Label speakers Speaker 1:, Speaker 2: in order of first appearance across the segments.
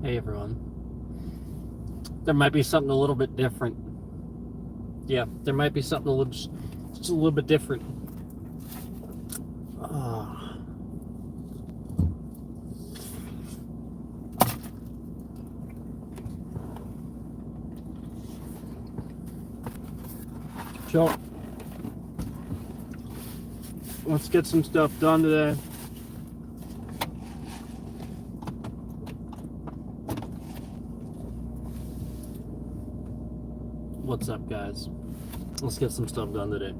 Speaker 1: Hey everyone. There might be something a little bit different. Yeah, there might be something just a little bit different. So, let's get some stuff done today. What's up, guys? Let's get some stuff done today.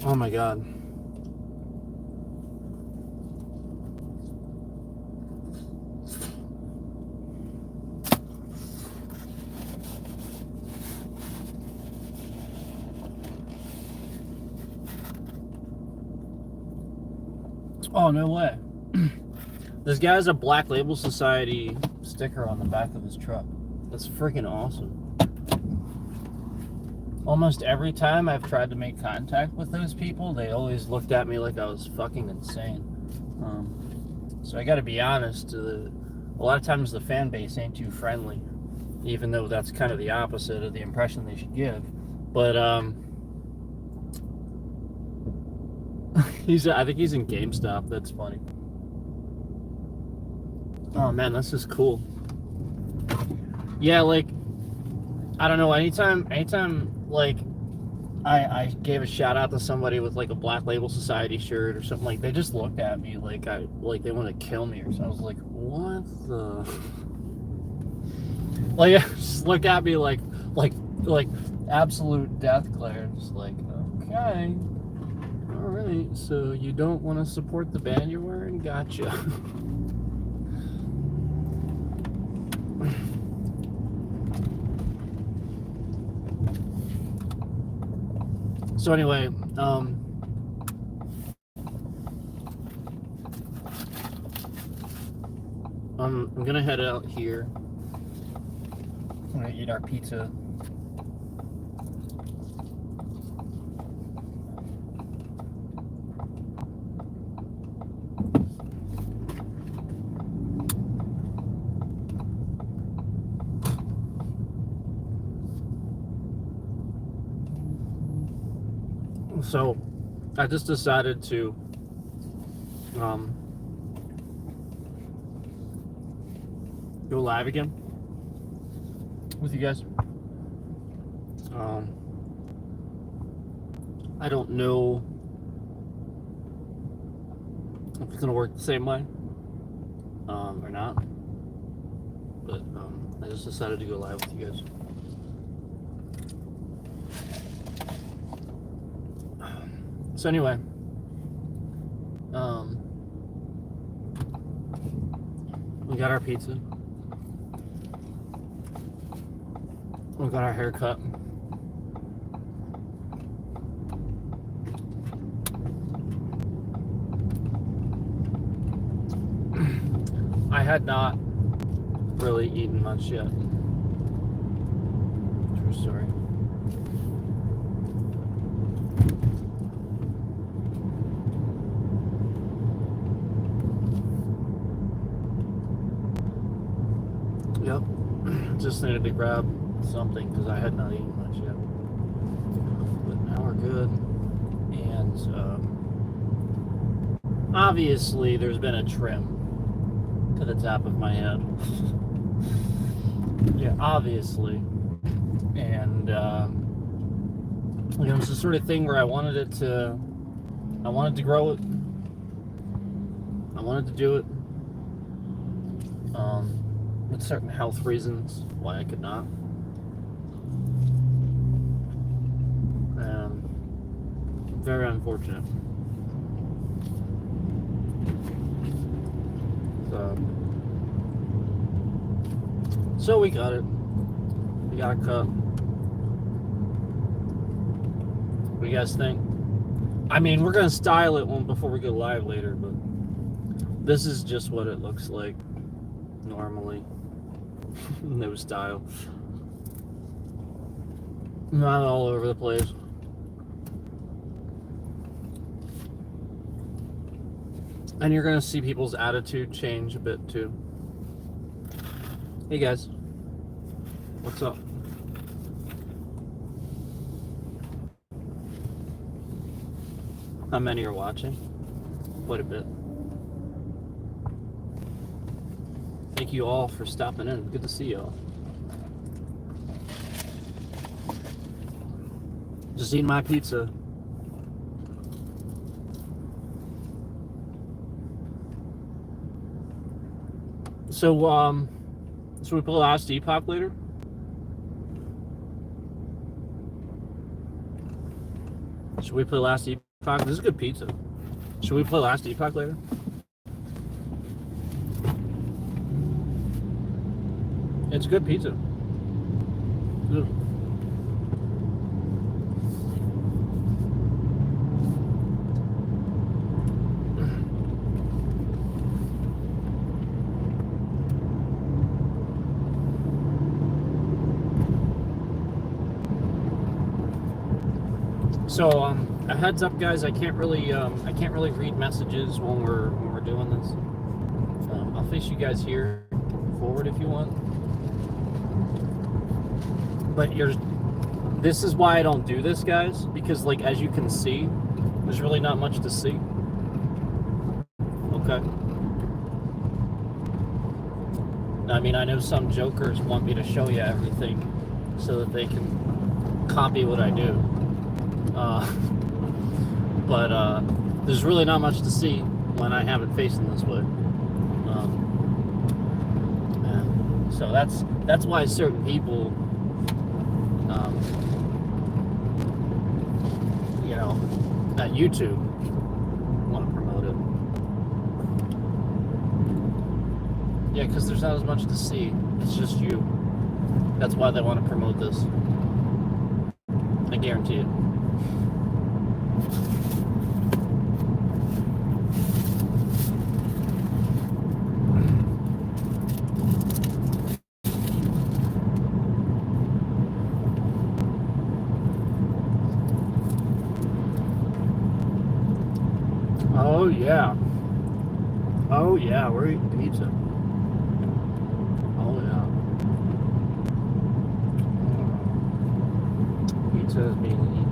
Speaker 1: Oh my god. Oh, no way. This guy has a Black Label Society sticker on the back of his truck. That's freaking awesome. Almost every time I've tried to make contact with those people, they always looked at me like I was fucking insane. So I gotta be honest, a lot of times the fan base ain't too friendly, even though that's kind of the opposite of the impression they should give. But I think he's in GameStop. That's funny. Oh man, this is cool. Yeah, like, I don't know, anytime like I gave a shout out to somebody with like a Black Label Society shirt or something, like they just looked at me like they want to kill me or something. I was like, what the like just look at me like absolute death glare. Just like, okay. Alright, so you don't want to support the band you're wearing? Gotcha. So anyway, I'm gonna head out here. I'm gonna eat our pizza. So I just decided to go live again with you guys. I don't know if it's gonna work the same way or not, but I just decided to go live with you guys. So anyway, we got our pizza. We got our haircut. I had not really eaten much yet. True story. Yep. Just needed to grab something because I had not eaten much yet. But now we're good. And obviously there's been a trim to the top of my head. Yeah, obviously. And it's the sort of thing where I wanted to grow it. I wanted to do it. With certain health reasons why I could not. Very unfortunate. So we got it. We got a cut. What do you guys think? I mean, we're gonna style it before we go live later, but this is just what it looks like normally. No style. Not all over the place. And you're going to see people's attitude change a bit too. Hey guys, what's up? How many are watching? Quite a bit. Thank you all for stopping in. Good to see y'all. Just eating my pizza. So, should we play Last Epoch later? Should we play Last Epoch? This is good pizza. Should we play Last Epoch later? It's good pizza. Ugh. So, a heads up, guys. I can't really read messages when we're doing this. I'll face you guys here forward if you want. But this is why I don't do this, guys, because like as you can see, there's really not much to see. Okay. I mean, I know some jokers want me to show you everything so that they can copy what I do. But there's really not much to see when I have it facing this way. So that's why certain people, you know, at YouTube want to promote it. Yeah, because there's not as much to see. It's just you. That's why they want to promote this. I guarantee it. Oh yeah. Oh yeah, we're eating pizza. Oh yeah. Pizza is being eaten.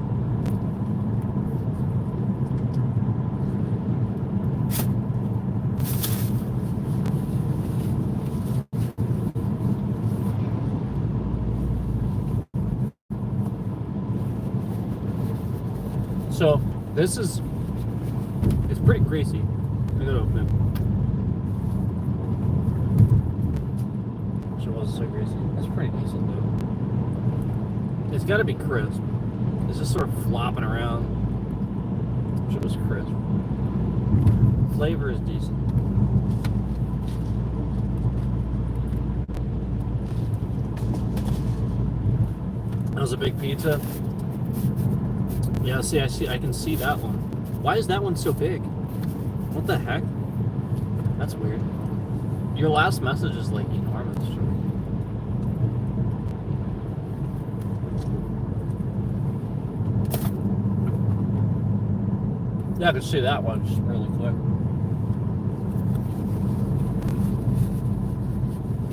Speaker 1: So this is, it's pretty greasy. I gotta open it. So it wasn't so greasy. It's pretty decent though. It's gotta be crisp. It's just sort of flopping around. Wish it was crisp. Flavor is decent. That was a big pizza. Yeah, I can see that one. Why is that one so big? What the heck? That's weird. Your last message is like enormous. Yeah, I can see that one just really quick.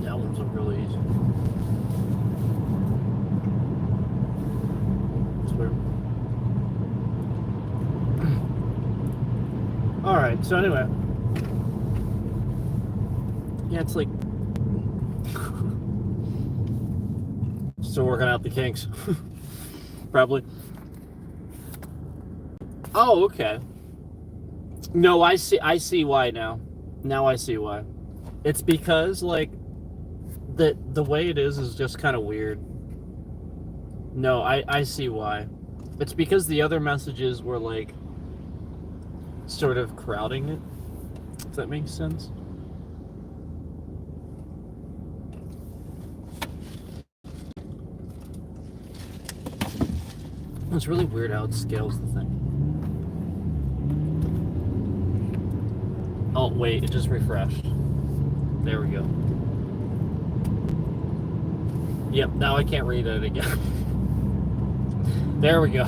Speaker 1: That one's really easy. It's weird. Alright, so anyway. Yeah, it's like still working out the kinks. Probably. Oh, okay. No, I see why now. Now I see why. It's because like the way it is just kind of weird. No, I see why. It's because the other messages were like sort of crowding it. If that makes sense. It's really weird how it scales the thing. Oh, wait, it just refreshed. There we go. Yep, now I can't read it again. There we go.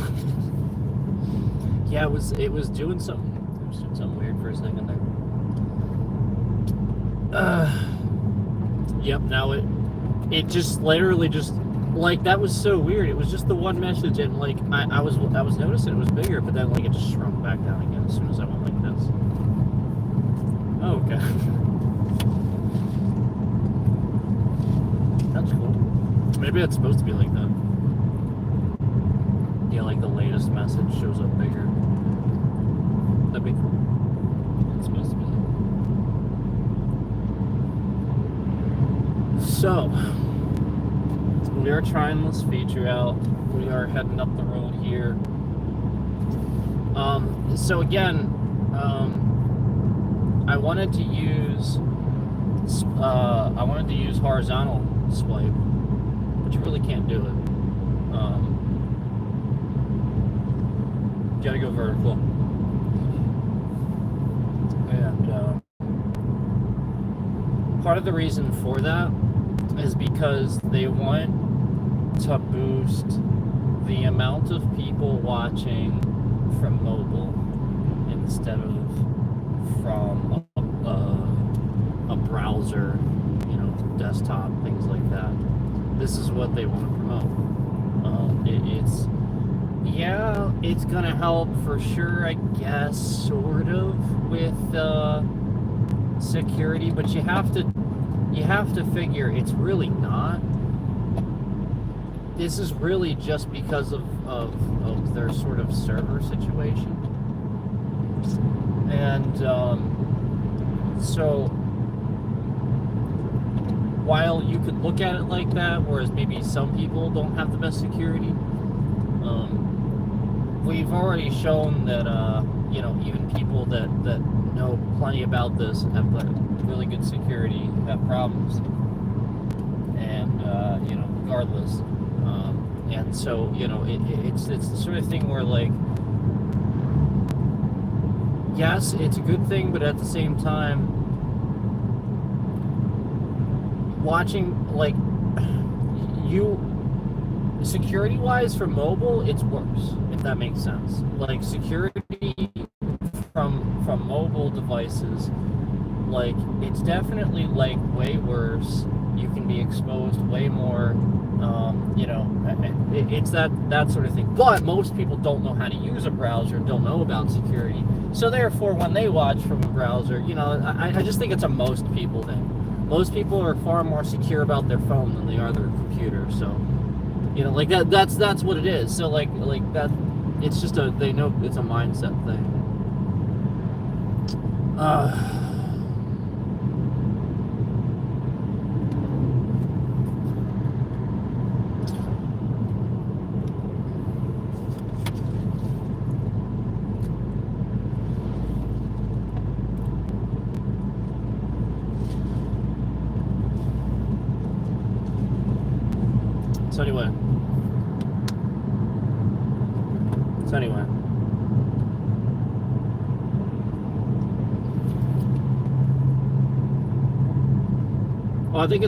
Speaker 1: Yeah, it was doing something. It was doing something weird for a second there. Yep. Now it just literally just like that was so weird. It was just the one message, and like I was noticing it was bigger, but then like it just shrunk back down again as soon as I went like this. Oh god. That's cool. Maybe it's supposed to be like that. Yeah, like the latest message shows up bigger. That'd be cool. It's supposed to be like that. So, we are trying this feature out. We are heading up the road here. So again, I wanted to use horizontal swipe, but you really can't do it. You gotta go vertical. And part of the reason for that is because they want to boost the amount of people watching from mobile instead of from a browser, desktop, things like that. This is what they want to promote. It's gonna help for sure, I guess, sort of with security, but you have to figure it's really not. This is really just because of their sort of server situation. And so while you could look at it like that, whereas maybe some people don't have the best security, we've already shown that even people that know plenty about this have really good security have problems, and regardless. And so it's the sort of thing where, like, yes, it's a good thing, but at the same time, watching, like, security wise for mobile, it's worse, if that makes sense. Like, security from mobile devices, like, it's definitely like way worse. You can be exposed way more. It's that sort of thing. But most people don't know how to use a browser, don't know about security. So therefore, when they watch from a browser, I just think it's a most people thing. Most people are far more secure about their phone than they are their computer. So, like that's what it is. So like that, it's just they know it's a mindset thing. So anyway. Well, I think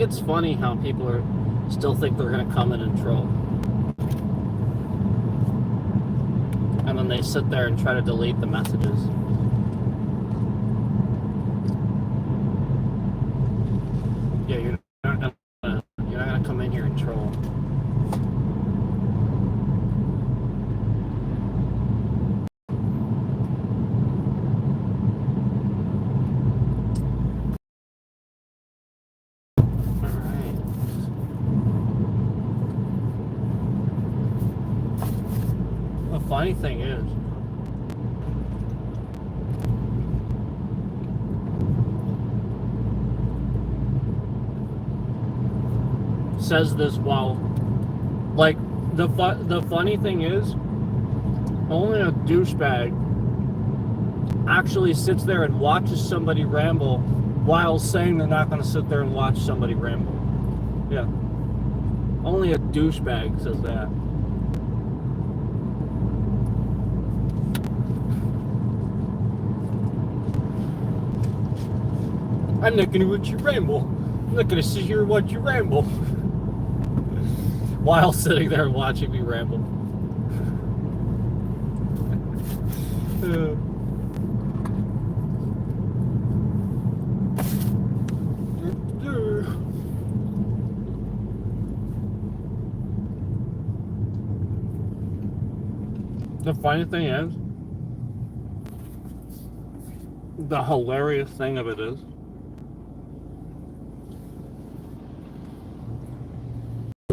Speaker 1: it's funny how people still think they're gonna come in and troll, and then they sit there and try to delete the messages. Yeah, you're not gonna come in here and troll. Funny thing is, says this while, like, the funny thing is, only a douchebag actually sits there and watches somebody ramble while saying they're not going to sit there and watch somebody ramble. Yeah, only a douchebag says that. I'm not going to watch you ramble. I'm not going to sit here and watch you ramble. While sitting there and watching me ramble. The funny thing is, the hilarious thing of it is,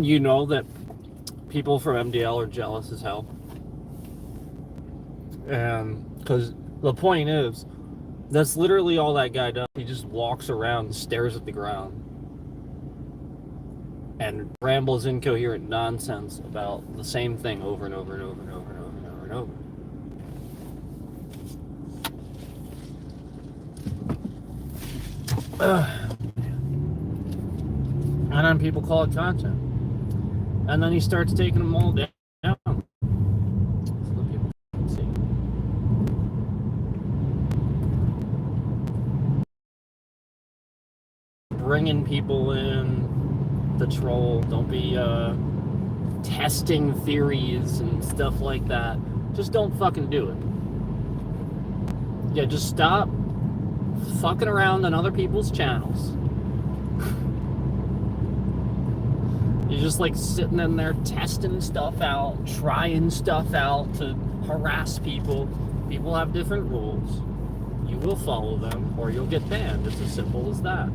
Speaker 1: you know that people from MDL are jealous as hell. And because the point is, that's literally all that guy does. He just walks around and stares at the ground and rambles incoherent nonsense about the same thing over and over and over and over and over and over and over. And then people call it content. And then he starts taking them all down. So people can see. Bringing people in the troll. Don't be testing theories and stuff like that. Just don't fucking do it. Yeah, just stop fucking around on other people's channels. You're just like sitting in there testing stuff out, trying stuff out to harass people. People have different rules. You will follow them or you'll get banned. It's as simple as that.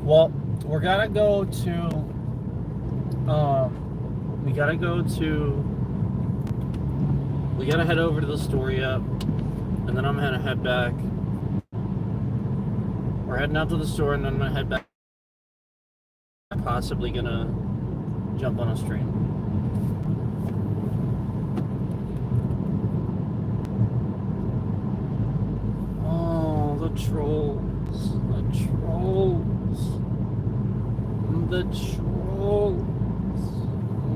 Speaker 1: Well, we're gonna go to, we gotta head over to the story up, and then I'm gonna head back. We're heading out to the store, and then I'm gonna head back. Possibly gonna jump on a stream. Oh, the trolls. The trolls.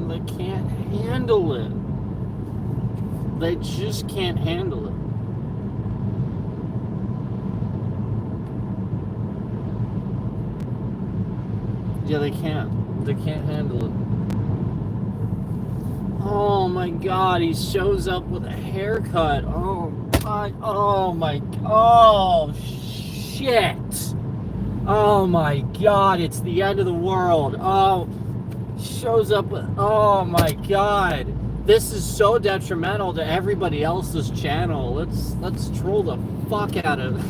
Speaker 1: They can't handle it. They just can't handle it. Yeah, they can't. They can't handle it. Oh my god, he shows up with a haircut. Oh my, oh shit. Oh my god, it's the end of the world. Oh, shows up with, oh my god. This is so detrimental to everybody else's channel. Let's troll the fuck out of it.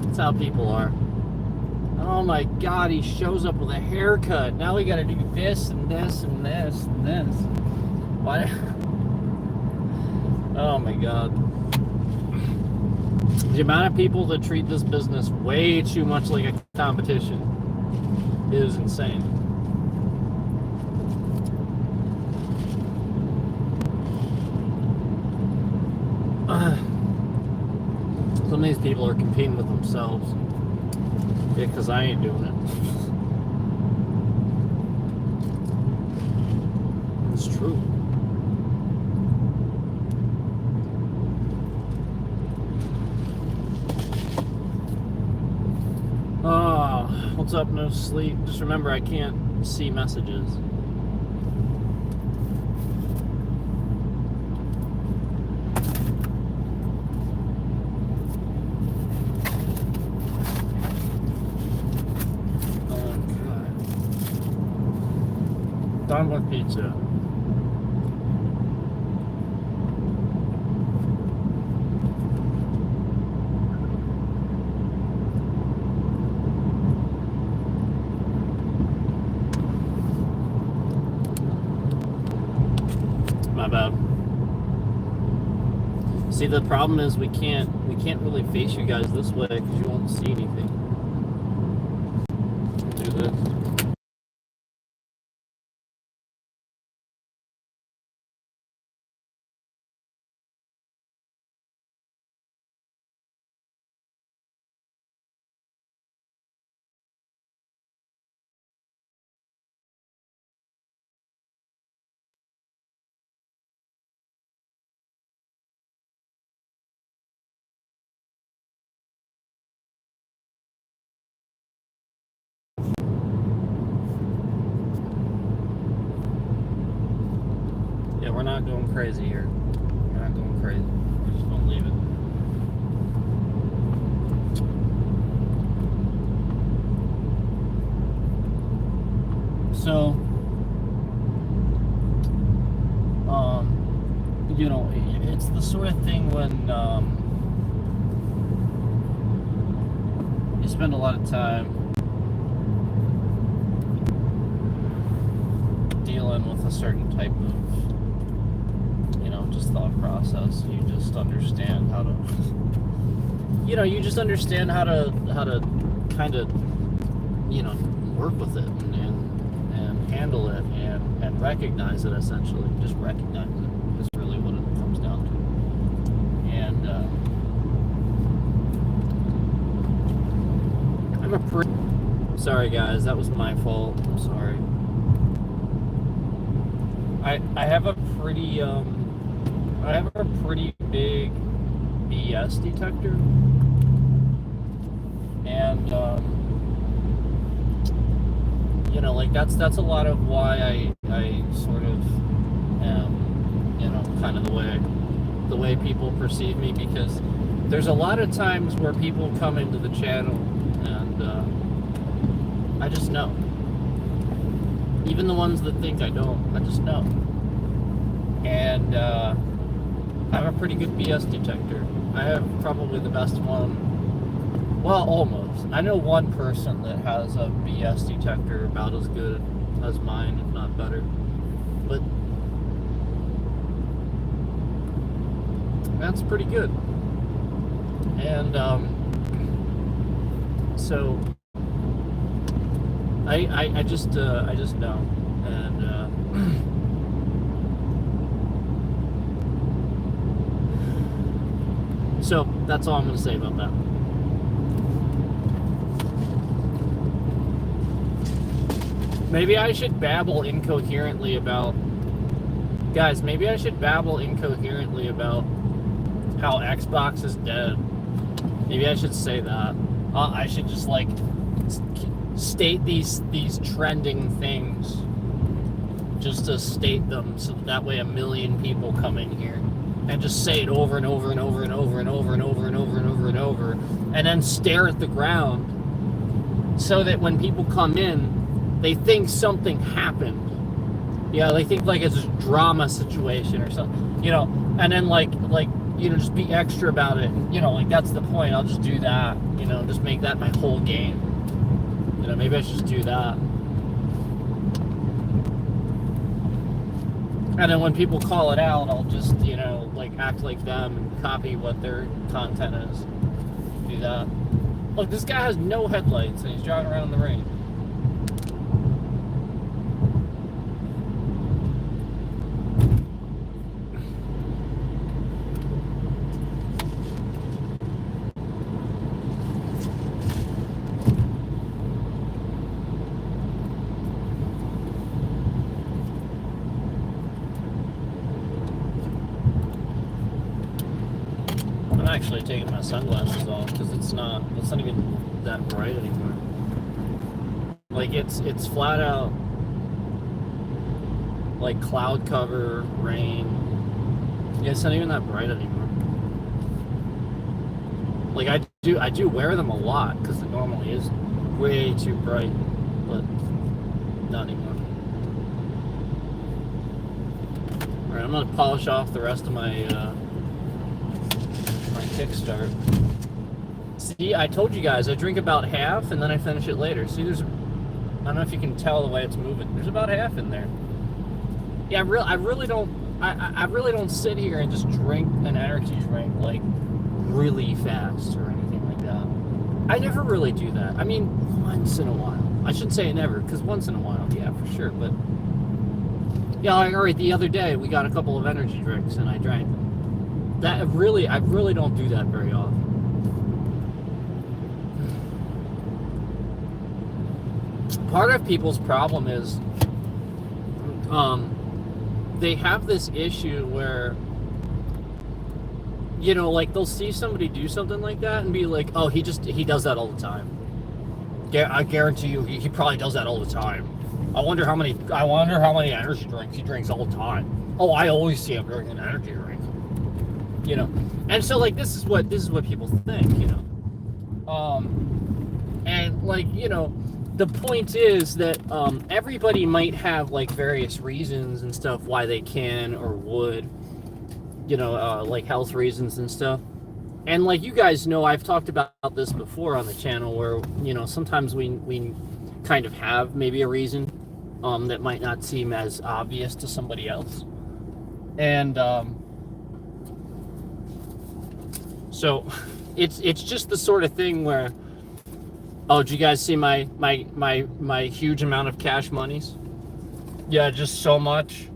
Speaker 1: That's how people are. Oh my god, he shows up with a haircut. Now we gotta do this and this and this and this. What? Oh my god. The amount of people that treat this business way too much like a competition is insane. Some of these people are competing with themselves. Yeah, because I ain't doing it. It's true. Oh, what's up? No sleep. Just remember, I can't see messages. Done with pizza. My bad. See, the problem is we can't really face you guys this way because you won't see anything. Do this. Yeah, we're not going crazy here. We're not going crazy. We're just gonna leave it. So, you know, it's the sort of thing when you spend a lot of time dealing with a certain type of, you know, just thought process. You just understand how to, you know, you just understand how to kind of, you know, work with it and handle it and recognize it, essentially. Just recognize it is really what it comes down to. And I'm a pretty... Sorry guys, that was my fault. I'm sorry. I have a pretty big BS detector, and you know, like that's a lot of why I sort of am, you know, kind of the way people perceive me, because there's a lot of times where people come into the channel and I just know. Even the ones that think I don't, I just know. And I have a pretty good BS detector. I have probably the best one. Well, almost. I know one person that has a BS detector about as good as mine, if not better. But that's pretty good. And so I just know. And so that's all I'm going to say about that. Maybe I should babble incoherently about... Guys, maybe I should babble incoherently about how Xbox is dead. Maybe I should say that. I should just, like, state these trending things, just to state them, so that way a million people come in here and just say it over and over and over and over and over and over and over and over and over, and then stare at the ground, so that when people come in, they think something happened. Yeah, they think like it's a drama situation or something, you know, and then like you know, just be extra about it. You know, like that's the point. I'll just do that. You know, just make that my whole game. You know, maybe I should just do that. And then when people call it out, I'll just, you know, like act like them and copy what their content is. Do that. Look, this guy has no headlights and he's driving around in the rain. I'm actually taking my sunglasses off because it's not even that bright anymore. Like it's flat out like cloud cover, rain. Yeah, it's not even that bright anymore. Like I do wear them a lot because it normally is way too bright, but not anymore. All right, I'm gonna polish off the rest of my kickstart. See, I told you guys I drink about half and then I finish it later. See, I don't know if you can tell the way it's moving. There's about half in there. Yeah, I really don't I really don't sit here and just drink an energy drink like really fast or anything like that. I never really do that. I mean, once in a while. I shouldn't say never, because once in a while, yeah, for sure. But yeah, like, all right. The other day we got a couple of energy drinks and I drank them. I really don't do that very often. Part of people's problem is, they have this issue where, you know, like they'll see somebody do something like that and be like, oh, he does that all the time. Yeah, I guarantee you, he probably does that all the time. I wonder how many energy drinks he drinks all the time. Oh, I always see him drinking an energy drink. You know, and so like this is what people think, you know, and like, you know, the point is that everybody might have like various reasons and stuff why they can or would, you know, like health reasons and stuff. And like you guys know, I've talked about this before on the channel where, you know, sometimes we kind of have maybe a reason that might not seem as obvious to somebody else. And so it's just the sort of thing where, oh, did you guys see my huge amount of cash monies? Yeah, just so much.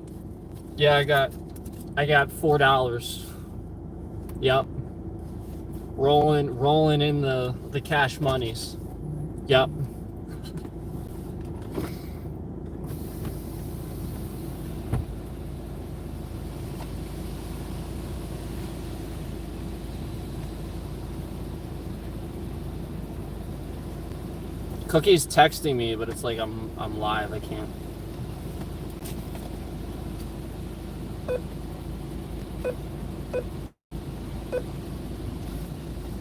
Speaker 1: Yeah, I got $4. Yep. Rolling in the cash monies. Yep. Cookie's texting me, but it's like I'm live. I can't.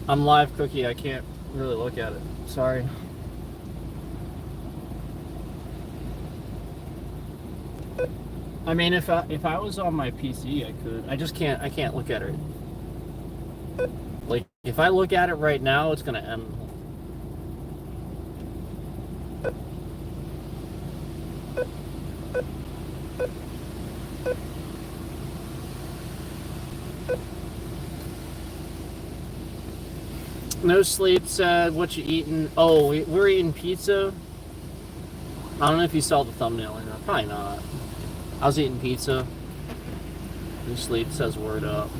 Speaker 1: I'm live, Cookie. I can't really look at it. Sorry. I mean, if I was on my PC, I could. I just can't. I can't look at it. Like, if I look at it right now, it's gonna end. No Sleep said, what you eating? Oh, we're eating pizza. I don't know if you saw the thumbnail or not. Probably not. I was eating pizza. No Sleep says, word up.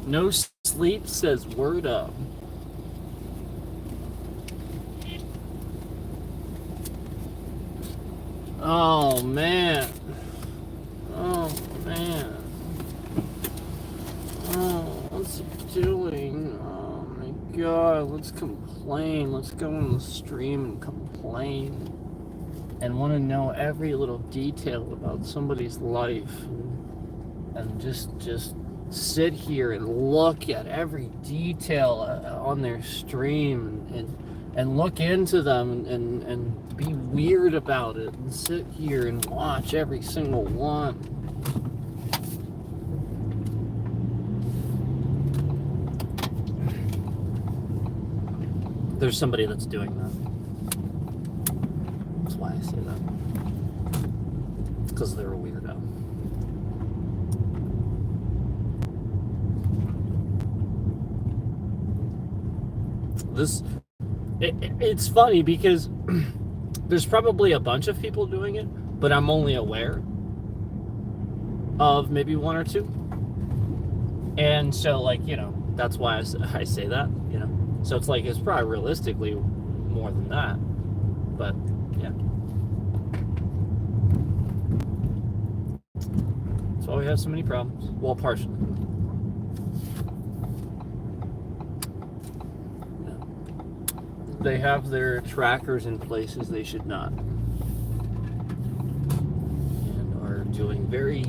Speaker 1: No Sleep says, word up. Oh, man. Oh, man. Oh, what's he doing? Oh, my God. Let's complain. Let's go on the stream and complain. And want to know every little detail about somebody's life. And just sit here and look at every detail on their stream and look into them and be weird about it and sit here and watch every single one. ThereThere's somebody that's doing that. That's why I say that. Because they're a weirdo. It's funny because there's probably a bunch of people doing it, but I'm only aware of maybe one or two. And so, like, you know, that's why I say that, you know. So it's like, it's probably realistically more than that. But, yeah. That's why we have so many problems. Well, partially. They have their trackers in places they should not. And are doing very,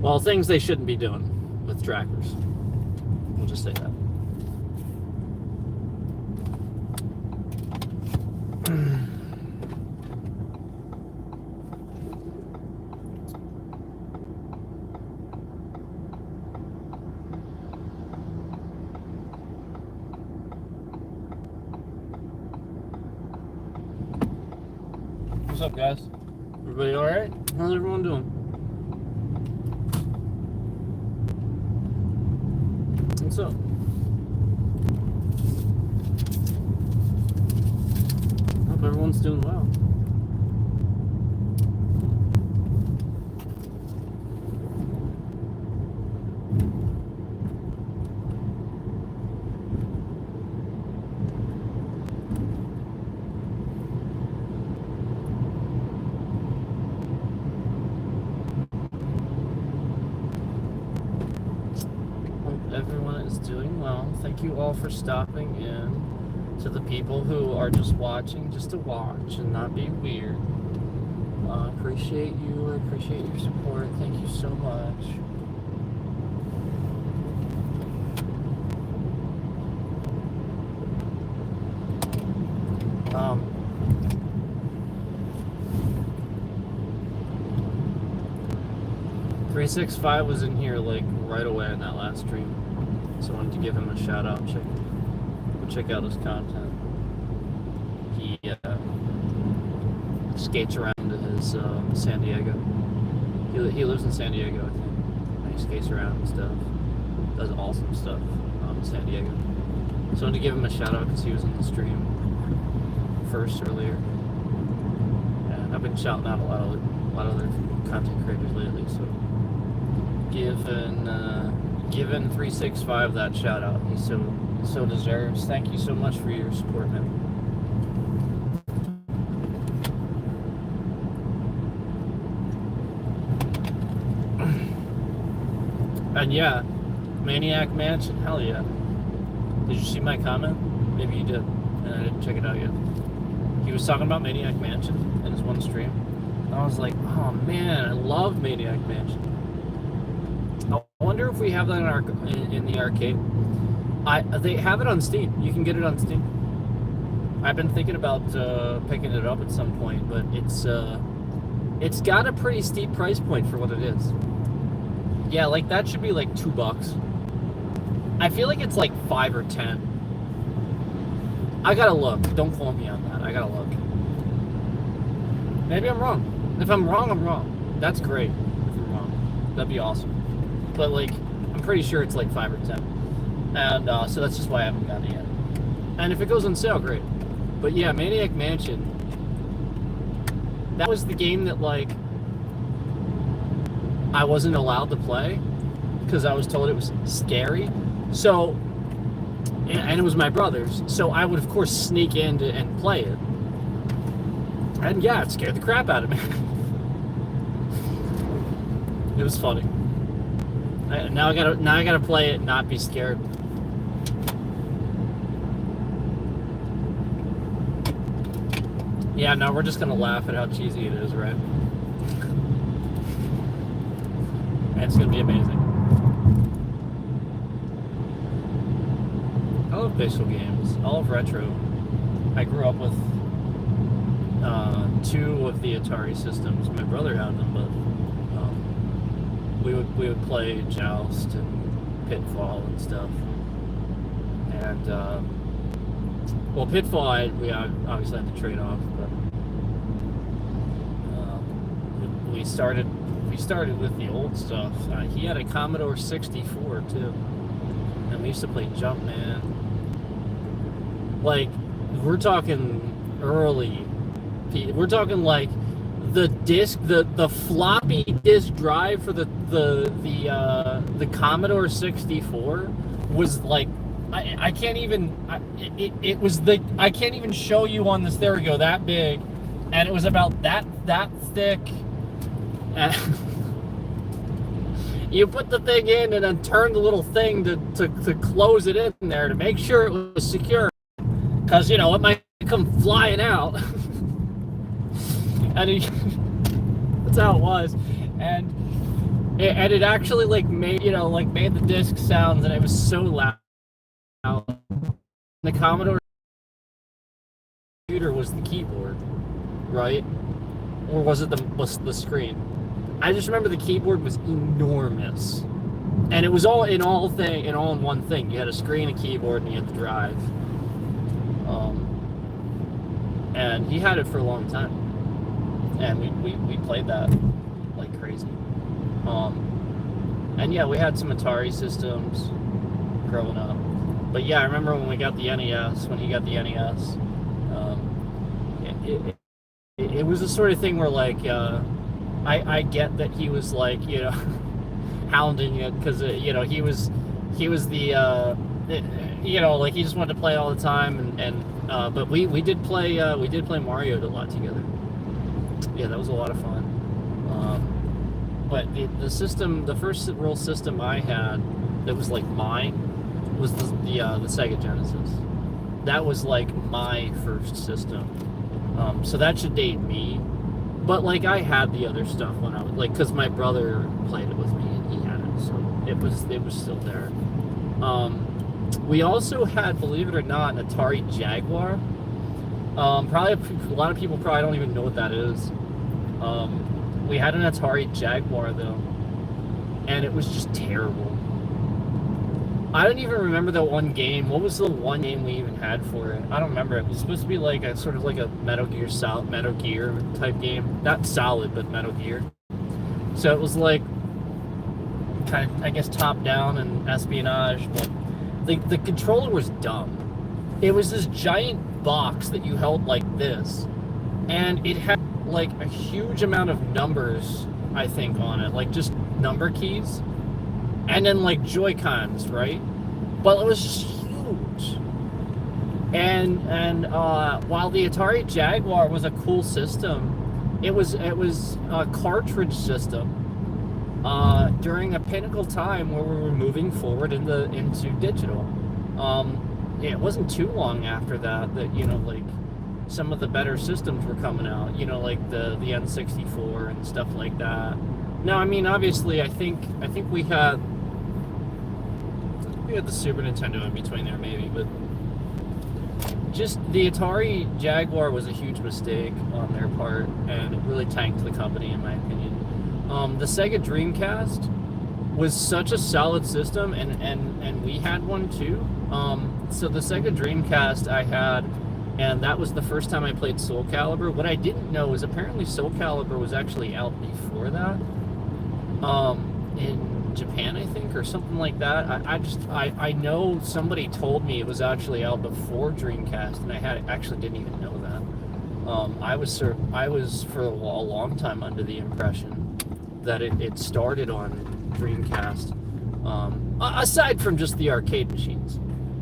Speaker 1: well, things they shouldn't be doing with trackers. We'll just say that. What's up, guys? Everybody all right? How's everyone doing? What's up? Hope everyone's doing well. Everyone is doing well. Thank you all for stopping in. To the people who are just watching, just to watch and not be weird. Appreciate you. I appreciate your support. Thank you so much. Um, 365 was in here like right away in that last stream, so I wanted to give him a shout out. Check out his content. He skates around to his San Diego. He lives in San Diego, I think. And he skates around and stuff. Does awesome stuff in San Diego. So I wanted to give him a shout out because he was in the stream first earlier. And I've been shouting out a lot of other content creators lately, so giving 365 that shout out. He so deserves. Thank you so much for your support, man. And yeah, Maniac Mansion, hell yeah. Did you see my comment? Maybe you did, and I didn't check it out yet. He was talking about Maniac Mansion in his one stream. And I was like, oh man, I love Maniac Mansion. I wonder if we have that in the arcade. They have it on Steam. You can get it on Steam. I've been thinking about picking it up at some point, but it's got a pretty steep price point for what it is. Yeah, like that should be like $2. I feel like it's like 5 or 10. I gotta look. Don't quote me on that. I gotta look. Maybe I'm wrong. If I'm wrong, I'm wrong. That's great. If I'm wrong, that'd be awesome. But like, I'm pretty sure it's like 5 or 10, and so that's just why I haven't gotten it yet. And if it goes on sale, great. But yeah, Maniac Mansion. That was the game that like I wasn't allowed to play because I was told it was scary. So, and it was my brother's, so I would of course sneak in and play it. And yeah, it scared the crap out of me. It was funny. Now I gotta play it and not be scared. Yeah, no, we're just gonna laugh at how cheesy it is, right? And it's gonna be amazing. I love visual games. I love retro. I grew up with 2 of the Atari systems. My brother had them, but we would play Joust and Pitfall and stuff. And well, Pitfall we obviously had to trade off, but we started with the old stuff. He had a Commodore 64 too, and we used to play Jumpman. Like, we're talking early. We're talking like the disc, the floppy disk drive for the Commodore 64 was like, I can't even. It was the I can't even show you on this. There we go, that big, and it was about that thick. And you put the thing in and then turn the little thing to close it in there to make sure it was secure, because it might come flying out. And that's how it was, and it actually made the disc sounds, and it was so loud. The Commodore computer was the keyboard, right? Or was it the screen? I just remember the keyboard was enormous, and it was all in one thing. You had a screen, a keyboard, and you had the drive. And he had it for a long time. and we played that like crazy. And yeah, we had some Atari systems growing up. But yeah, I remember when we got the NES, when he got the NES, it was the sort of thing where like, I get that he was like, you know, hounding it because, you know, he was the, you know, like he just wanted to play all the time, but we did play Mario a lot together. Yeah, that was a lot of fun. But the first real system I had that was like mine was the Sega Genesis. That was like my first system. So that should date me. But like I had the other stuff when I was like, because my brother played it with me and he had it, so it was still there. We also had, believe it or not, an Atari Jaguar. Probably a lot of people probably don't even know what that is. We had an Atari Jaguar though, and it was just terrible. I don't even remember that one game. What was the one game we even had for it? I don't remember. It was supposed to be like a sort of like a Metal Gear type game. Not Solid, but Metal Gear. So it was like kind of, I guess, top down and espionage, but the controller was dumb. It was this giant box that you held like this, and it had like a huge amount of numbers, I think, on it, like just number keys, and then like Joy-Cons, right? But it was just huge. And while the Atari Jaguar was a cool system, it was a cartridge system during a pinnacle time where we were moving forward into digital. It wasn't too long after that you know, like some of the better systems were coming out, you know, like the N64 and stuff like that. Now, I mean, obviously, I think we had the Super Nintendo in between there, maybe, but just the Atari Jaguar was a huge mistake on their part, and it really tanked the company, in my opinion. The Sega Dreamcast was such a solid system, and we had one too. So the Sega Dreamcast I had, and that was the first time I played Soul Calibur. What I didn't know is apparently Soul Calibur was actually out before that, in Japan, I think, or something like that. I know somebody told me it was actually out before Dreamcast, and I actually didn't even know that. I was for a long time under the impression that it started on Dreamcast, aside from just the arcade machines.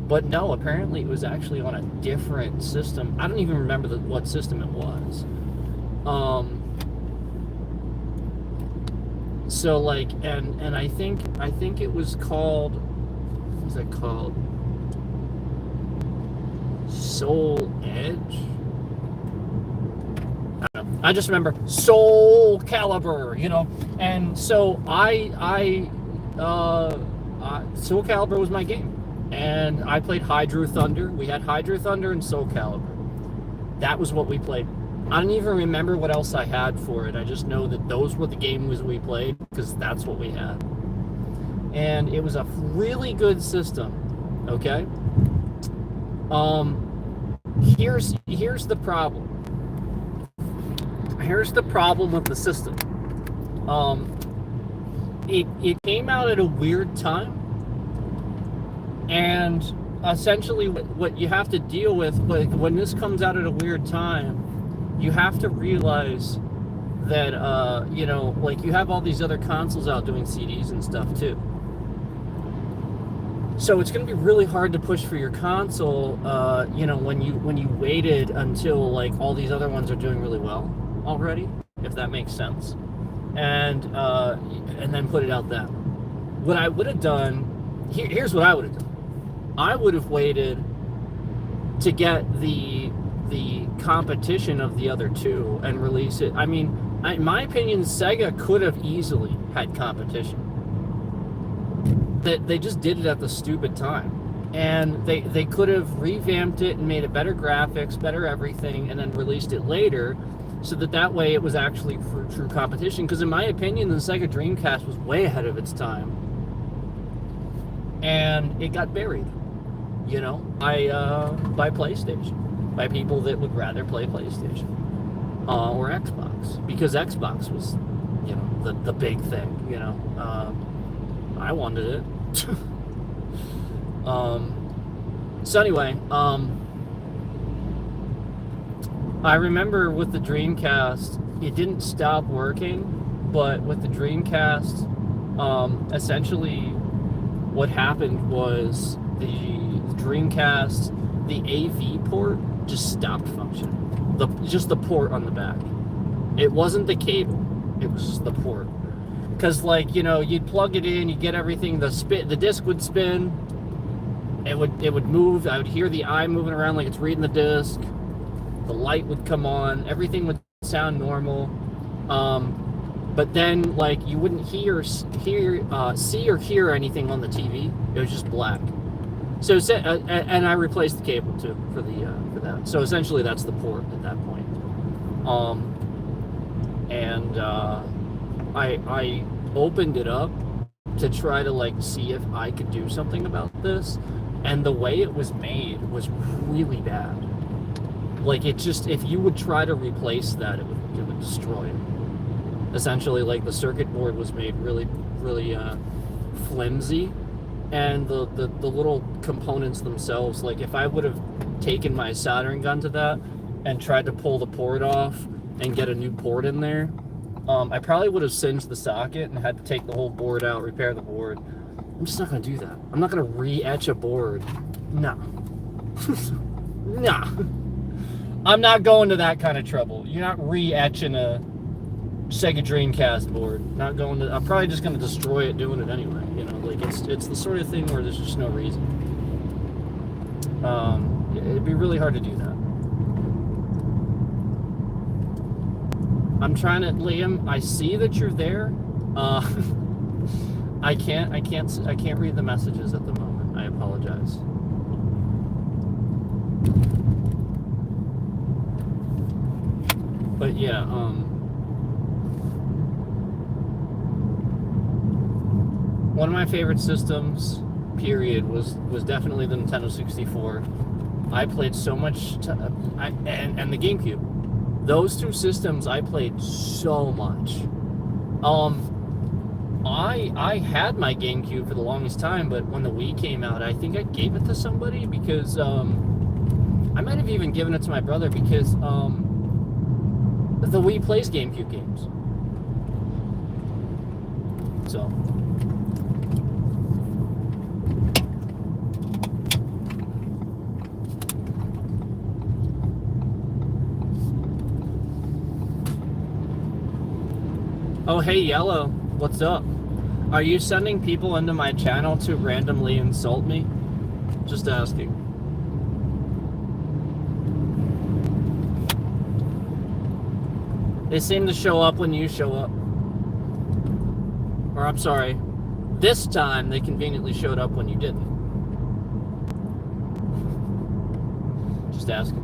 Speaker 1: But no, apparently it was actually on a different system. I don't even remember what system it was. So like, and I think it was called, what was it called? Soul Edge? I don't know. I just remember Soul Calibur, you know. And so Soul Calibur was my game. And I played Hydro Thunder. We had Hydro Thunder and Soul Calibur. That was what we played. I don't even remember what else I had for it. I just know that those were the games we played because that's what we had. And it was a really good system. Okay? Here's the problem. Here's the problem with the system. It came out at a weird time. And essentially what you have to deal with, like, when this comes out at a weird time, you have to realize that, you know, like, you have all these other consoles out doing CDs and stuff too. So it's going to be really hard to push for your console, you know, when you waited until, like, all these other ones are doing really well already, if that makes sense. And then put it out then. What I would have done, here's what I would have done. I would have waited to get the competition of the other two and release it. I mean, in my opinion, Sega could have easily had competition. They just did it at the stupid time. And they could have revamped it and made it better graphics, better everything, and then released it later so that way it was actually for true competition. Because in my opinion, the Sega Dreamcast was way ahead of its time. And it got buried. You know, by PlayStation, by people that would rather play PlayStation. or Xbox, because Xbox was, you know, the big thing. You know, I wanted it. So anyway, I remember with the Dreamcast, it didn't stop working, but with the Dreamcast, essentially what happened was the Dreamcast, the AV port just stopped functioning. Just the port on the back. It wasn't the cable, it was just the port. Because, like, you know, you'd plug it in, you get everything, the disc would spin, it would move, I would hear the eye moving around like it's reading the disc, the light would come on, everything would sound normal, but then, like, you wouldn't see or hear anything on the TV. It was just black. So, and I replaced the cable too for that. So essentially, that's the port at that point. I opened it up to try to, like, see if I could do something about this, and the way it was made was really bad. Like, it just, if you would try to replace that, it would destroy it. Essentially, like, the circuit board was made really, really flimsy, and the little components themselves, like, if I would have taken my soldering gun to that and tried to pull the port off and get a new port in there, I probably would have singed the socket and had to take the whole board out, repair the board. I'm just not going to do that. I'm not going to re-etch a board. No. Nah. I'm not going to that kind of trouble. You're not re-etching a Sega Dreamcast board. Not going to. I'm probably just going to destroy it doing it anyway. You know, like, it's the sort of thing where there's just no reason. It'd be really hard to do that. I'm trying to, Liam. I see that you're there. I can't read the messages at the moment. I apologize. But yeah, one of my favorite systems, period, was definitely the Nintendo 64. I played so much, and the GameCube. Those two systems I played so much. I had my GameCube for the longest time, but when the Wii came out, I think I gave it to somebody because I might have even given it to my brother because the Wii plays GameCube games. So. Oh, hey, Yellow. What's up? Are you sending people into my channel to randomly insult me? Just asking. They seem to show up when you show up. Or, I'm sorry, this time they conveniently showed up when you didn't. Just asking.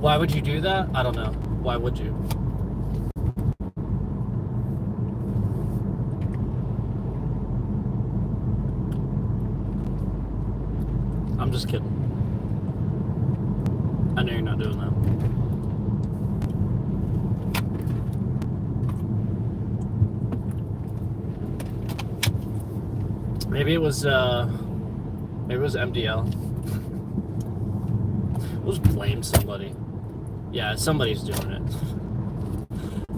Speaker 1: Why would you do that? I don't know. Why would you? I'm just kidding. I know you're not doing that. Maybe it was MDL. We'll just blame somebody. Yeah, somebody's doing it.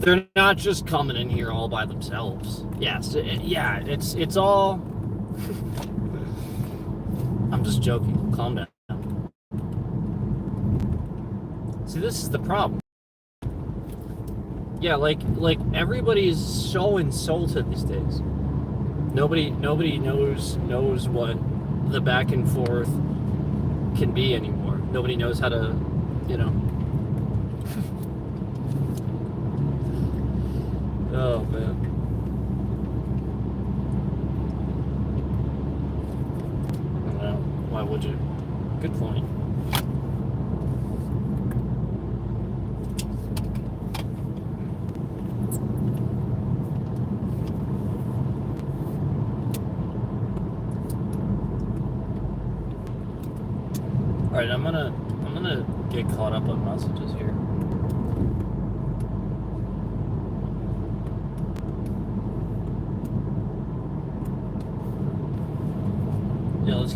Speaker 1: They're not just coming in here all by themselves. Yes, it's all. I'm just joking. Calm down. See, this is the problem. Yeah, like everybody's so insulted these days. Nobody knows what the back and forth can be anymore. Nobody knows how to, you know. Oh man. Why would you? Good point. All right, I'm gonna get caught up on messages here.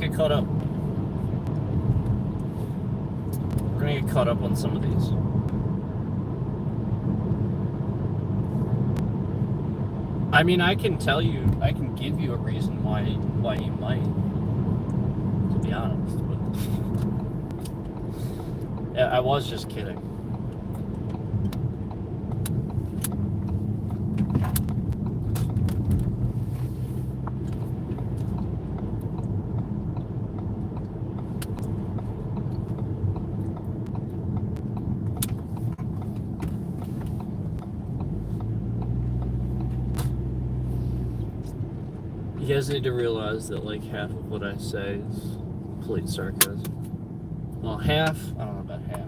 Speaker 1: get caught up. We're gonna get caught up on some of these. I mean, I can give you a reason why you might, to be honest. But yeah, I was just kidding. You guys need to realize that like half of what I say is complete sarcasm. Well, half, I don't know about half,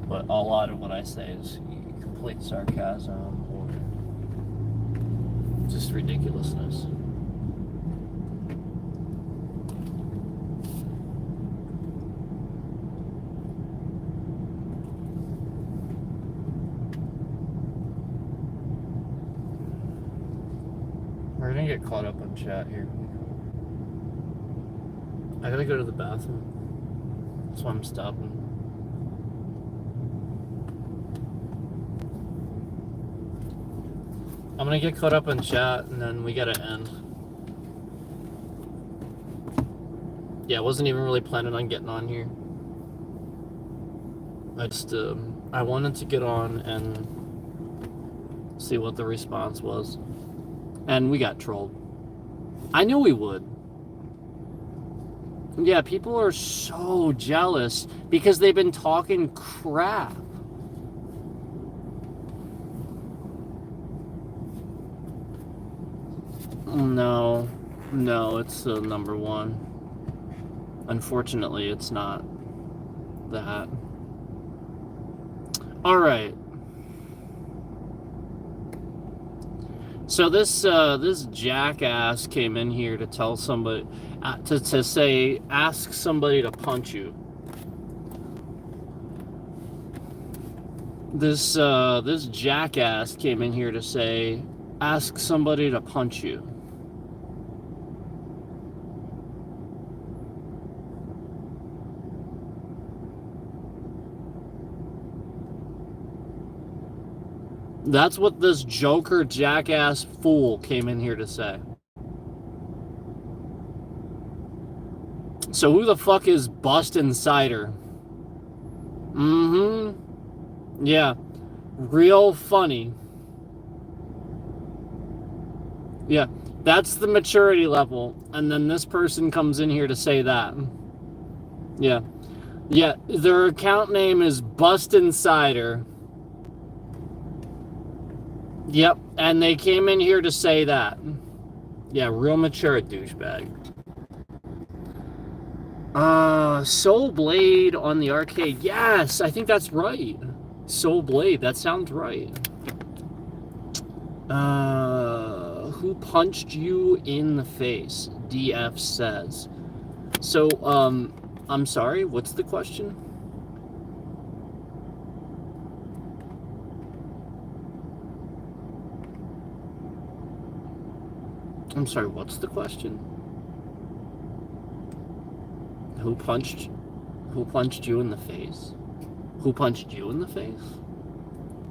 Speaker 1: but a lot of what I say is complete sarcasm or just ridiculousness. We're gonna get caught up on chat here. I gotta go to the bathroom. That's why I'm stopping. I'm gonna get caught up on chat and then we gotta end. Yeah, I wasn't even really planning on getting on here. I just, I wanted to get on and see what the response was. And we got trolled. I knew we would. Yeah, people are so jealous because they've been talking crap. No, it's the number one. Unfortunately, it's not that. All right. So this jackass came in here to tell somebody, to say, ask somebody to punch you. This jackass came in here to say, ask somebody to punch you. That's what this joker jackass fool came in here to say. So who the fuck is Bustin' Cider? Mm-hmm. Yeah. Real funny. Yeah. That's the maturity level. And then this person comes in here to say that. Yeah. Yeah. Their account name is Bustin' Cider. Yep, and they came in here to say that. Yeah, real mature douchebag. Soul Blade on the arcade. Yes, I think that's right. Soul Blade, that sounds right. Who punched you in the face? DF says. So, I'm sorry, what's the question? I'm sorry, what's the question? Who punched you in the face? Who punched you in the face?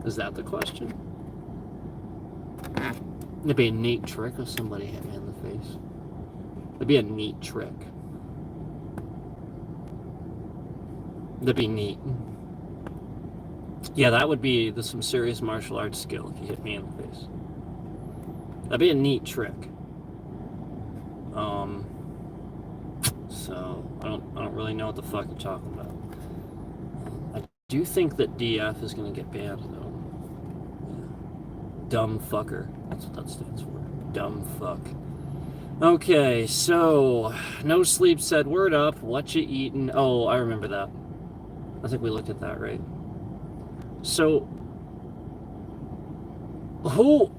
Speaker 1: Is that the question? It'd be a neat trick if somebody hit me in the face. It'd be a neat trick. That'd be neat. Yeah, that would be some serious martial arts skill if you hit me in the face. That'd be a neat trick. So I don't really know what the fuck you're talking about. I do think that DF is gonna get banned though. Yeah. Dumb fucker. That's what that stands for. Dumb fuck. Okay, so No Sleep said, word up, what you eatin'? Oh, I remember that. I think we looked at that, right? So who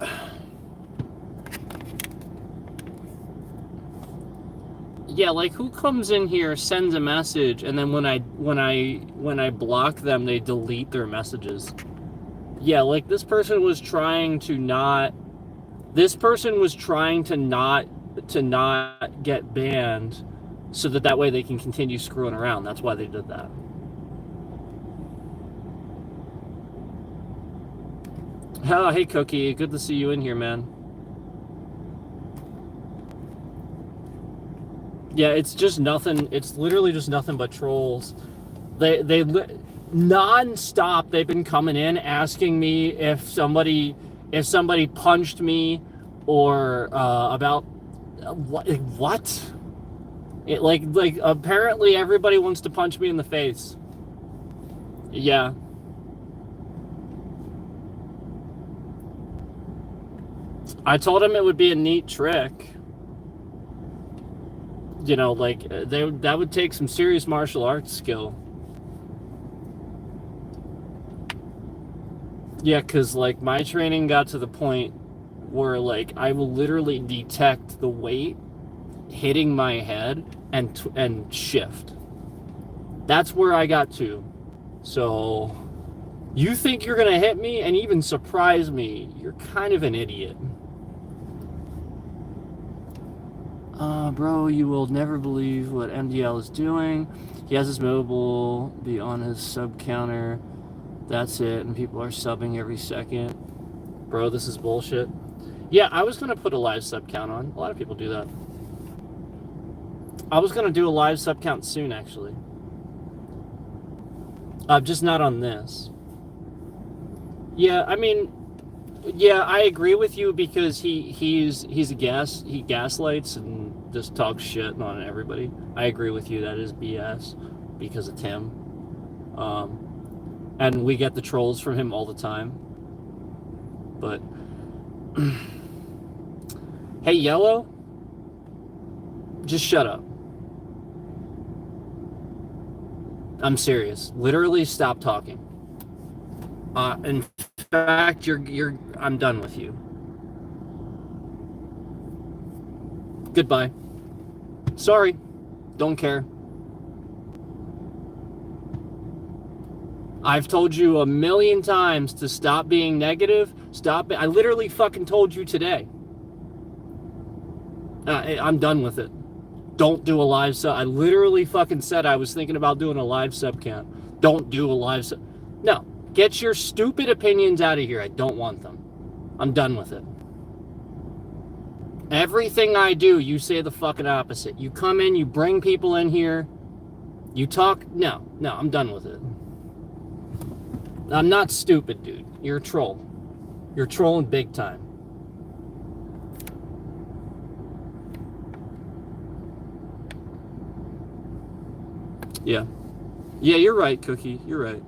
Speaker 1: yeah, like who comes in here, sends a message, and then when I block them, they delete their messages. Yeah, like this person was trying to not get banned, so that way they can continue screwing around. That's why they did that. Oh, hey Cookie, good to see you in here, man. Yeah, it's just nothing. It's literally just nothing but trolls. They non-stop. They've been coming in asking me if somebody punched me, or about what. It, like apparently everybody wants to punch me in the face. Yeah. I told him it would be a neat trick. You know, like that would take some serious martial arts skill. Yeah, because like my training got to the point where like I will literally detect the weight hitting my head and shift. That's where I got to. So you think you're gonna hit me and even surprise me? You're kind of an idiot. Bro, you will never believe what MDL is doing. He has his mobile be on his sub counter. That's it, and people are subbing every second. Bro, this is bullshit. Yeah, I was gonna put a live sub count on. A lot of people do that. I was gonna do a live sub count soon, actually. Just not on this. Yeah, I mean, yeah, I agree with you because he gaslights and just talks shit on everybody. I agree with you. That is BS because of Tim. And we get the trolls from him all the time. But hey, Yellow, just shut up. I'm serious. Literally stop talking. In fact, I'm done with you. Goodbye. Sorry. Don't care. I've told you a million times to stop being negative. Stop it. I literally fucking told you today. I'm done with it. Don't do a live sub. I literally fucking said I was thinking about doing a live sub count. Don't do a live sub. No. Get your stupid opinions out of here. I don't want them. I'm done with it. Everything I do, you say the fucking opposite. You come in, you bring people in here, you talk. No, I'm done with it. I'm not stupid, dude. You're a troll. You're trolling big time. Yeah. Yeah, you're right, Cookie. You're right.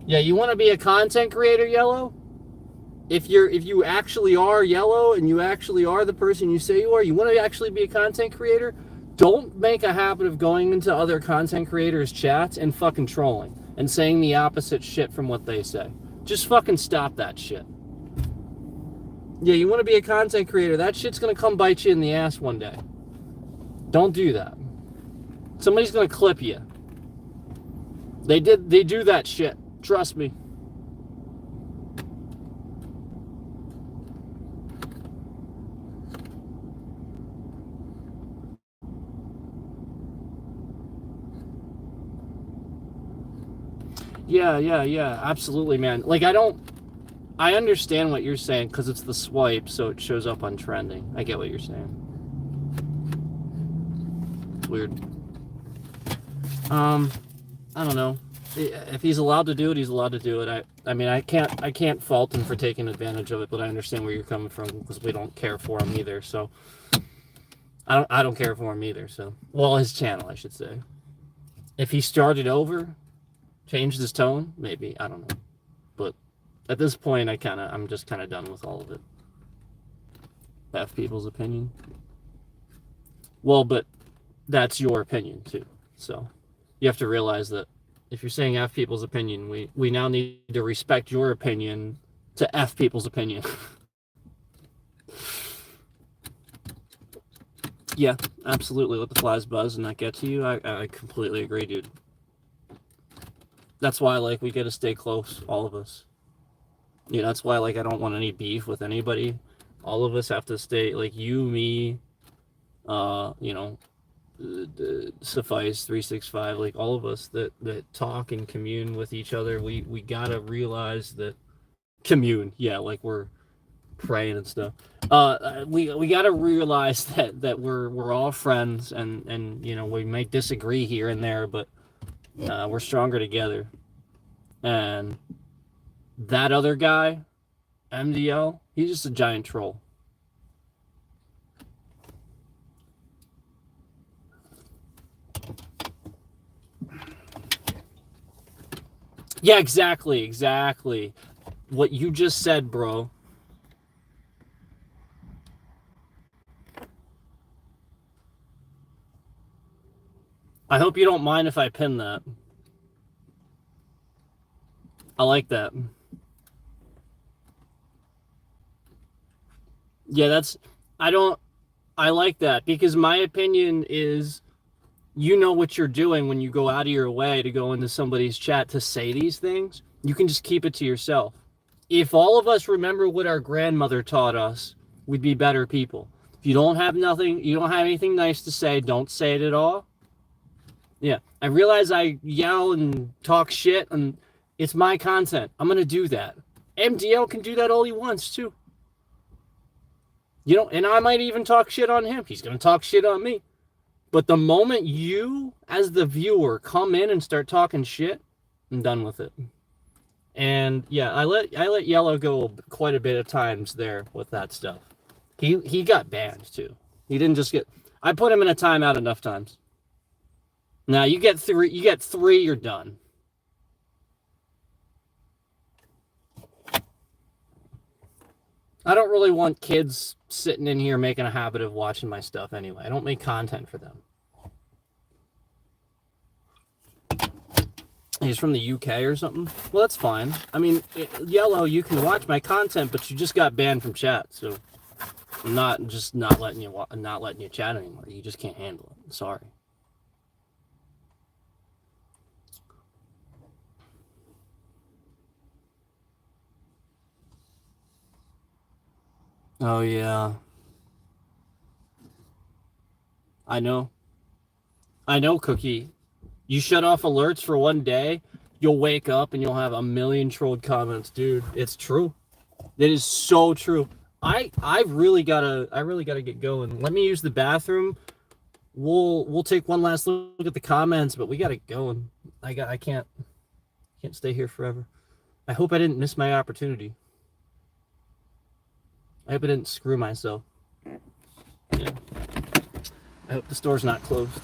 Speaker 1: Yeah, you want to be a content creator, Yellow? If you actually are Yellow and you actually are the person you say you are, you want to actually be a content creator, don't make a habit of going into other content creators' chats and fucking trolling and saying the opposite shit from what they say. Just fucking stop that shit. Yeah, you want to be a content creator, that shit's going to come bite you in the ass one day. Don't do that. Somebody's going to clip you. They do that shit. Trust me. Yeah, absolutely, man. Like, I understand what you're saying because it's the swipe, so it shows up on trending. I get what you're saying. It's weird. I don't know. If he's allowed to do it, he's allowed to do it. I mean, I can't fault him for taking advantage of it, but I understand where you're coming from because we don't care for him either. So I don't care for him either. So, well, his channel, I should say. If he started over, changed his tone, maybe, I don't know. But at this point, I'm just kind of done with all of it. F people's opinion. Well, but that's your opinion too. So you have to realize that if you're saying F people's opinion, we now need to respect your opinion to F people's opinion. Yeah, absolutely. Let the flies buzz and not get to you. I completely agree, dude. That's why like we got to stay close, all of us. You know, that's why like I don't want any beef with anybody. All of us have to stay like you, me, you know, suffice 365, like all of us that talk and commune with each other. We gotta realize that commune, yeah, like we're praying and stuff. We gotta realize that we're all friends, and you know we might disagree here and there, but we're stronger together. And that other guy, MDL, he's just a giant troll. Yeah, exactly. What you just said, bro. I hope you don't mind if I pin that. I like that. Yeah, that's I don't I like that because my opinion is you know what you're doing when you go out of your way to go into somebody's chat to say these things. You can just keep it to yourself. If all of us remember what our grandmother taught us, we'd be better people. If you don't have nothing, you don't have anything nice to say, don't say it at all. Yeah, I realize I yell and talk shit, and it's my content. I'm gonna do that. MDL can do that all he wants too. You know, and I might even talk shit on him. He's gonna talk shit on me. But the moment you, as the viewer, come in and start talking shit, I'm done with it. And yeah, I let Yellow go quite a bit of times there with that stuff. He got banned too. He didn't just get. I put him in a timeout enough times. Now you get three. You get three. You're done. I don't really want kids sitting in here making a habit of watching my stuff anyway. I don't make content for them. He's from the UK or something. Well, that's fine. I mean, Yellow, you can watch my content, but you just got banned from chat, so I'm not letting you chat anymore. You just can't handle it. Sorry. Oh yeah, I know. I know, Cookie. You shut off alerts for one day, you'll wake up and you'll have a million trolled comments, dude. It's true. It is so true. I really gotta get going. Let me use the bathroom. We'll take one last look at the comments, but we gotta go. And I can't stay here forever. I hope I didn't miss my opportunity. I hope I didn't screw myself. Yeah. I hope the store's not closed.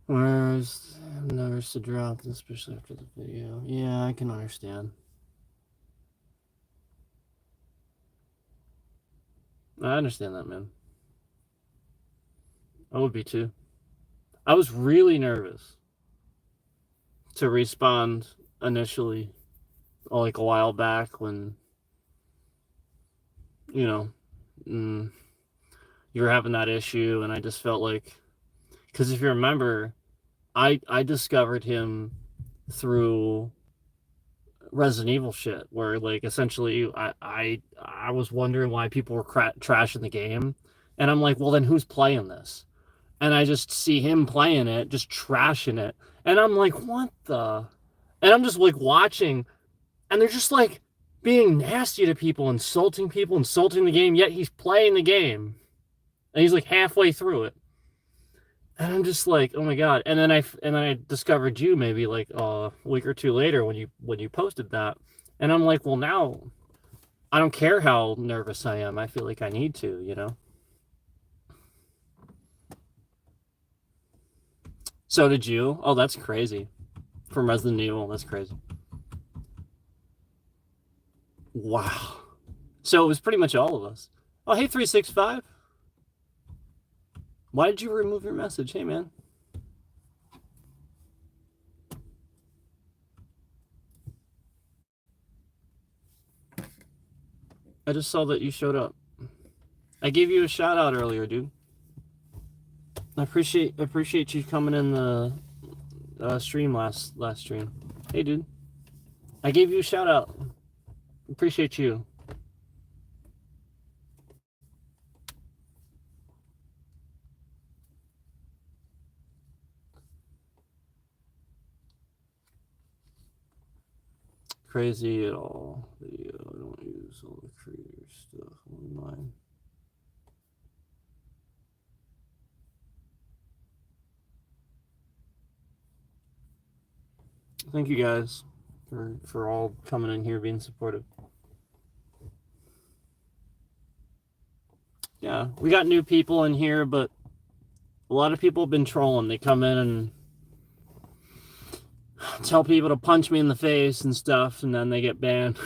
Speaker 1: Where's nervous to drop, especially after the video? Yeah, I can understand. I understand that, man. I would be too. I was really nervous to respond initially, like a while back when, you know, you were having that issue, and I just felt like, because if you remember, I discovered him through Resident Evil shit, where like essentially I was wondering why people were trashing the game, and I'm like, well then who's playing this? And I just see him playing it, just trashing it, and I'm like, what the? And I'm just like watching, and they're just like being nasty to people, insulting the game, yet he's playing the game, and he's like halfway through it. And I'm just like, oh my god! And then I discovered you maybe like a week or two later when you posted that, and I'm like, well now, I don't care how nervous I am. I feel like I need to, you know. So did you? Oh, that's crazy. From Resident Evil, that's crazy. Wow. So it was pretty much all of us. Oh, hey 365. Why did you remove your message? Hey man. I just saw that you showed up. I gave you a shout out earlier, dude. I appreciate you coming in the stream last stream. Hey, dude. I gave you a shout out. Appreciate you. Crazy at all. Video. I don't use all the creator stuff online. Thank you guys for all coming in here being supportive. Yeah, we got new people in here, but a lot of people have been trolling. They come in and tell people to punch me in the face and stuff, and then they get banned.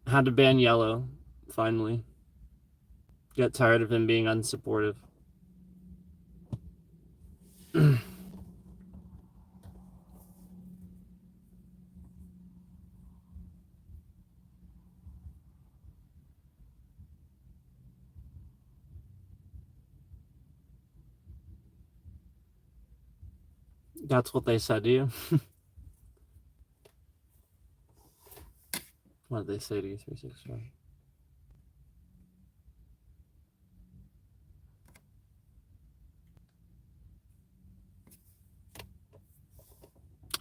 Speaker 1: Had to ban Yellow, finally. Got tired of him being unsupportive. That's what they said to you? What did they say to you, 365?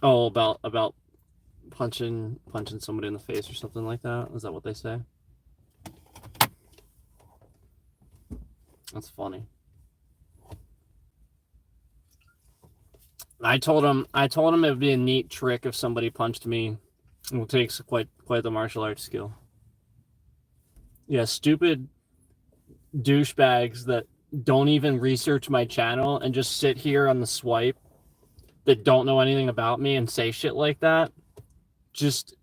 Speaker 1: Oh, about punching somebody in the face or something like that? Is that what they say? That's funny. I told him it would be a neat trick if somebody punched me. It takes quite the martial arts skill. Yeah, stupid douchebags that don't even research my channel and just sit here on the swipe that don't know anything about me and say shit like that. Just,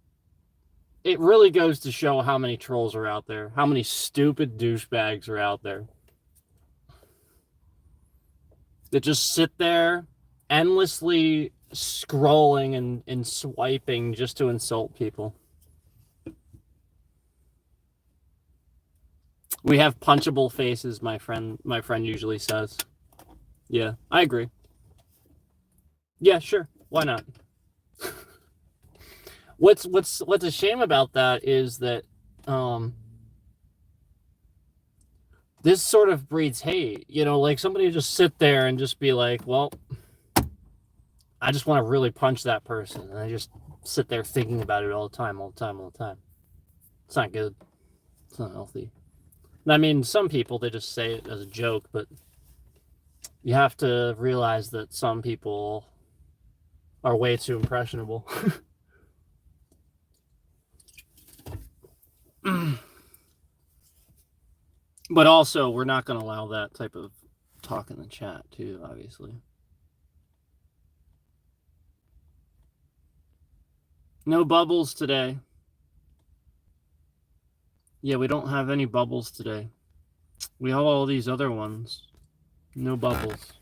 Speaker 1: it really goes to show how many trolls are out there, how many stupid douchebags are out there that just sit there endlessly scrolling and swiping just to insult people. We have punchable faces, my friend usually says. Yeah, I agree. Yeah, sure. Why not? What's a shame about that is that this sort of breeds hate. You know, like somebody just sit there and just be like, well, I just want to really punch that person. And I just sit there thinking about it all the time. It's not good. It's not healthy. I mean, some people, they just say it as a joke, but you have to realize that some people are way too impressionable. But also, we're not going to allow that type of talk in the chat, too, obviously. No bubbles today. Yeah, we don't have any bubbles today. We have all these other ones. No bubbles.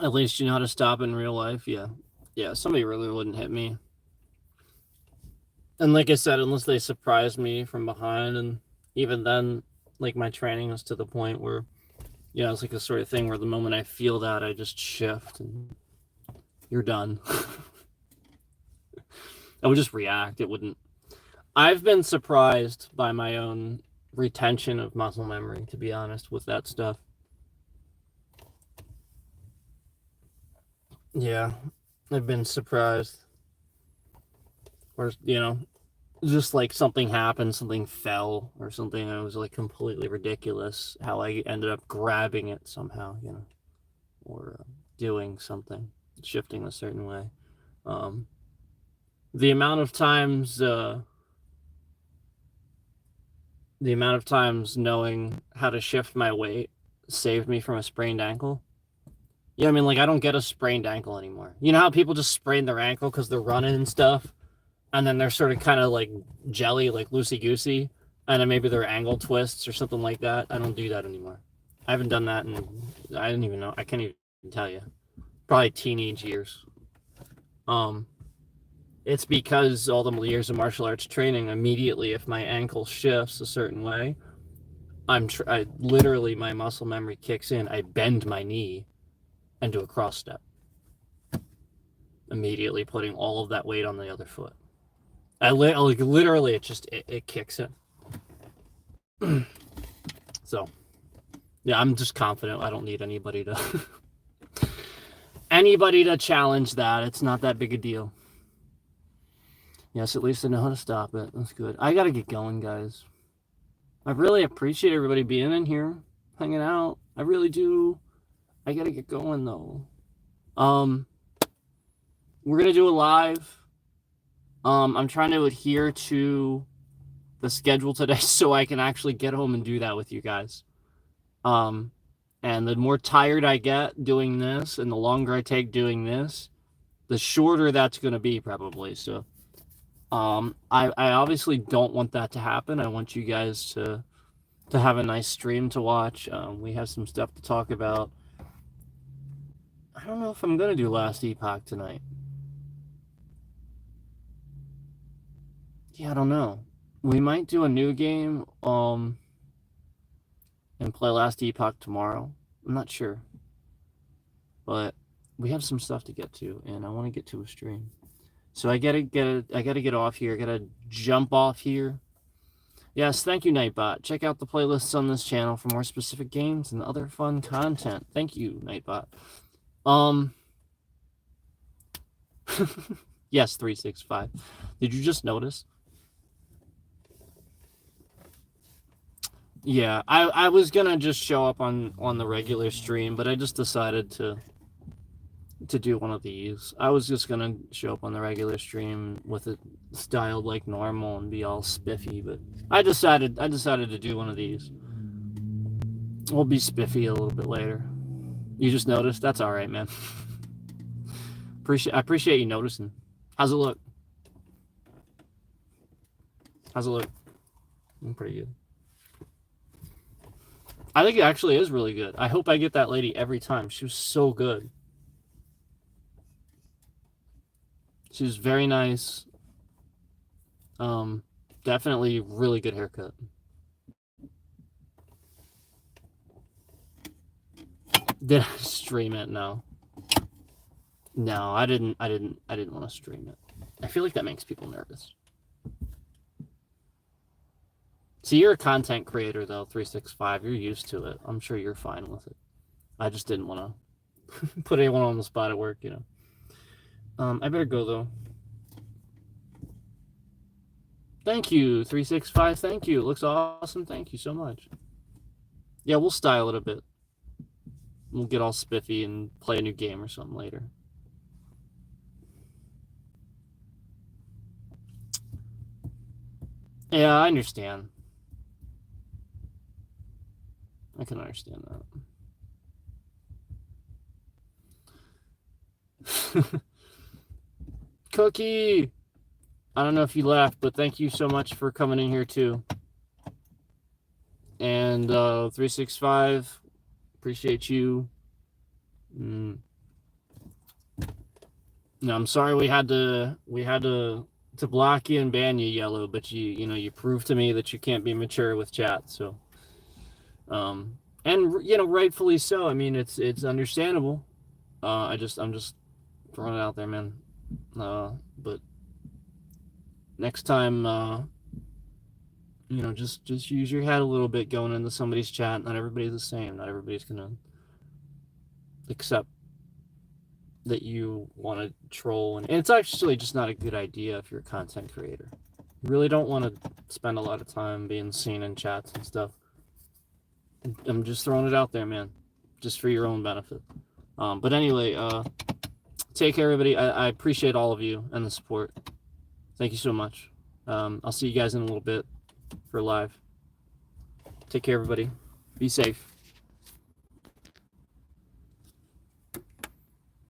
Speaker 1: At least you know how to stop in real life. Yeah. Yeah, somebody really wouldn't hit me. And like I said, unless they surprise me from behind, and even then, like, my training is to the point where, you know, it's like a sort of thing where the moment I feel that, I just shift and you're done. I would just react. It wouldn't. I've been surprised by my own retention of muscle memory, to be honest, with that stuff. Yeah, I've been surprised. Or, you know, just like something happened, something fell or something. It was like completely ridiculous how I ended up grabbing it somehow, you know, or doing something, shifting a certain way. The amount of times knowing how to shift my weight saved me from a sprained ankle. Yeah, I mean, like, I don't get a sprained ankle anymore. You know how people just sprain their ankle because they're running and stuff, and then they're sort of kind of like jelly, like loosey-goosey, and then maybe their ankle twists or something like that. I don't do that anymore. I haven't done that, and I didn't even know. I can't even tell you. Probably teenage years. It's because all the years of martial arts training, immediately if my ankle shifts a certain way, I literally, my muscle memory kicks in. I bend my knee and do a cross step, immediately putting all of that weight on the other foot. Literally, it kicks in. So, yeah, I'm just confident. I don't need anybody to challenge that. It's not that big a deal. Yes, at least I know how to stop it. That's good. I gotta get going, guys. I really appreciate everybody being in here, hanging out. I really do. I gotta get going though. We're gonna do a live. I'm trying to adhere to the schedule today so I can actually get home and do that with you guys. And the more tired I get doing this, and the longer I take doing this, the shorter that's gonna be probably. So, I obviously don't want that to happen. I want you guys to have a nice stream to watch. We have some stuff to talk about. I don't know if I'm gonna do Last Epoch tonight. Yeah, I don't know. We might do a new game, and play Last Epoch tomorrow. I'm not sure, but we have some stuff to get to, and I want to get to a stream. So I gotta get off here. I gotta jump off here. Yes, thank you, Nightbot. Check out the playlists on this channel for more specific games and other fun content. Thank you, Nightbot. Yes, 365. Did you just notice? Yeah, I was gonna just show up on the regular stream, but I just decided to do one of these. I was just gonna show up on the regular stream with it styled like normal and be all spiffy, but I decided to do one of these. We'll be spiffy a little bit later. You just noticed? That's all right, man. I appreciate you noticing. How's it look? How's it look? Pretty good. I think it actually is really good. I hope I get that lady every time. She was so good. She was very nice. Definitely really good haircut. Did I stream it? No. No, I didn't want to stream it. I feel like that makes people nervous. See, you're a content creator though, 365. You're used to it. I'm sure you're fine with it. I just didn't want to put anyone on the spot at work, you know. I better go though. Thank you, 365. Thank you. It looks awesome. Thank you so much. Yeah, we'll style it a bit. We'll get all spiffy and play a new game or something later. Yeah, I understand. I can understand that. Cookie! I don't know if you left, but thank you so much for coming in here too. And 365, appreciate you. No, I'm sorry we had to block you and ban you, Yellow, but you proved to me that you can't be mature with chat, so and rightfully so. I mean, it's understandable. I'm just throwing it out there, man. But next time, just use your head a little bit going into somebody's chat. Not everybody's the same. Not everybody's gonna accept that you want to troll, and it's actually just not a good idea if you're a content creator. You really don't want to spend a lot of time being seen in chats and stuff. I'm just throwing it out there, man, just for your own benefit. But anyway, take care, everybody. I appreciate all of you and the support. Thank you so much. I'll see you guys in a little bit for live. Take care, everybody. Be safe.